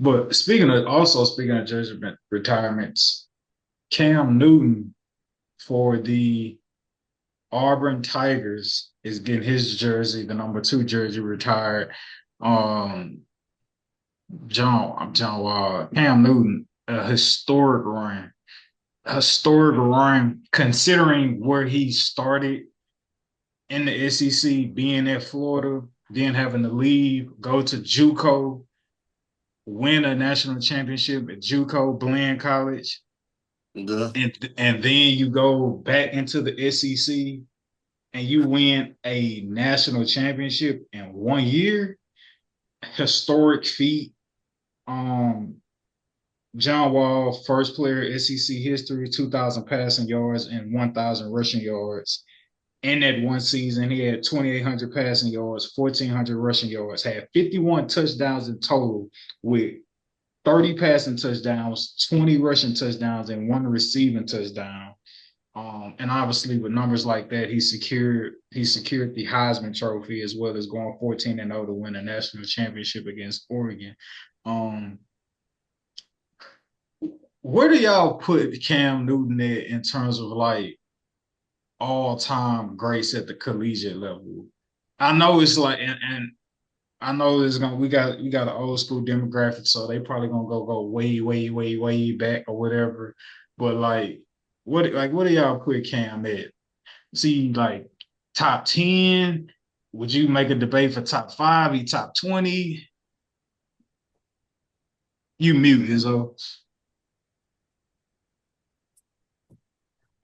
But speaking of jersey retirements, Cam Newton for the Auburn Tigers is getting his jersey, the number two jersey, retired. Um, John Wall, Cam Newton, a historic run considering where he started in the SEC, being at Florida, then having to leave, go to JUCO, win a national championship at JUCO, Bland College, Yeah. and then you go back into the SEC and you win a national championship in 1 year. Historic feat. Um, John Wall, first player SEC history, 2,000 passing yards and 1,000 rushing yards. In that one season, he had 2,800 passing yards, 1,400 rushing yards, had 51 touchdowns in total with 30 passing touchdowns, 20 rushing touchdowns, and one receiving touchdown. And obviously, with numbers like that, he secured the Heisman Trophy as well as going 14-0 to win a national championship against Oregon. Um, where do y'all put Cam Newton at in terms of like all time greats at the collegiate level? I know it's like, and I know it's gonna we got an old school demographic, so they probably gonna go way, way, way, way back or whatever. But what do y'all put Cam at? See, like top 10? Would you make a debate for top five? He top 20? You mute Izzo.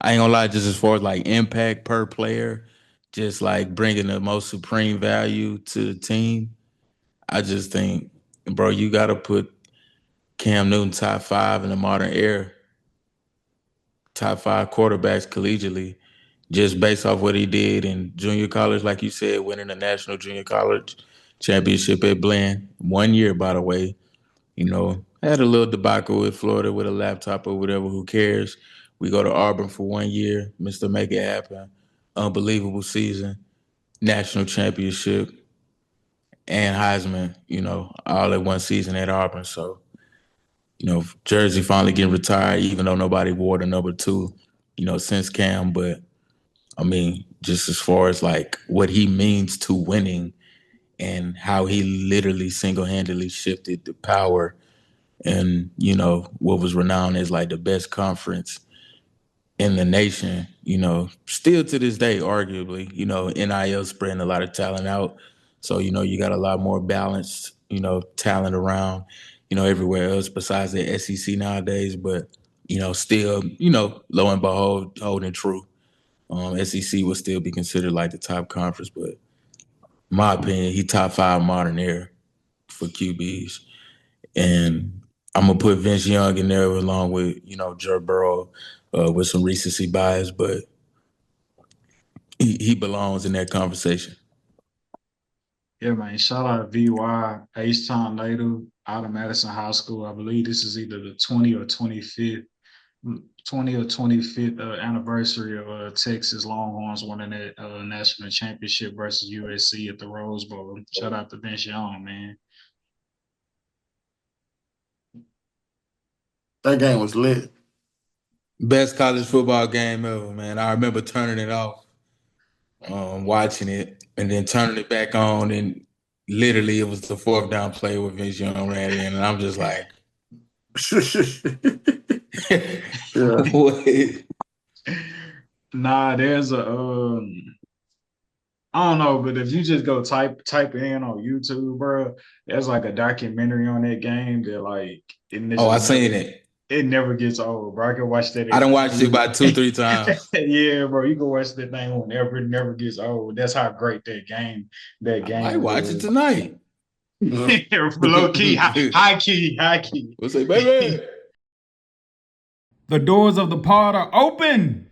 I ain't gonna lie, just as far as like impact per player, just like bringing the most supreme value to the team, I just think, bro, you got to put Cam Newton top five in the modern era, top five quarterbacks collegiately, just based off what he did in junior college, like you said, winning the national junior college championship at Bland. 1 year, by the way. Had a little debacle with Florida with a laptop or whatever. Who cares? We go to Auburn for 1 year, Mr. Make It Happen. Unbelievable season, national championship, and Heisman, all at one season at Auburn. So, Jersey finally getting retired, even though nobody wore the number two, since Cam. But I mean, just as far as like what he means to winning and how he literally single-handedly shifted the power and, what was renowned as like the best conference in the nation, still to this day, arguably, NIL spreading a lot of talent out. So, you got a lot more balanced, talent around, everywhere else besides the SEC nowadays. But, still, lo and behold, holding true. SEC would still be considered like the top conference, but in my opinion, he top five modern era for QBs. And I'm gonna put Vince Young in there along with Joe Burrow with some recency bias, but he belongs in that conversation. Yeah, man. Shout out to VY, H-Town native out of Madison High School. I believe this is either the 20 or 25th anniversary of Texas Longhorns winning that national championship versus USC at the Rose Bowl. Shout out to Vince Young, man. That game was lit. Best college football game ever, man. I remember turning it off, watching it, and then turning it back on, and literally it was the fourth down play with Vince Young ran in, and I'm just like, Yeah. what? Nah, there's a I don't know, but if you just go type it in on YouTube, bro, there's like a documentary on that game that like Oh, I seen it. it never gets old, bro. I can watch that. I done watched it about 2-3 times. Yeah, bro, you can watch that thing whenever. It never gets old. That's how great that I might game watch it was. tonight. Low key, high key, high key. We'll say, baby. The doors of the pod are open.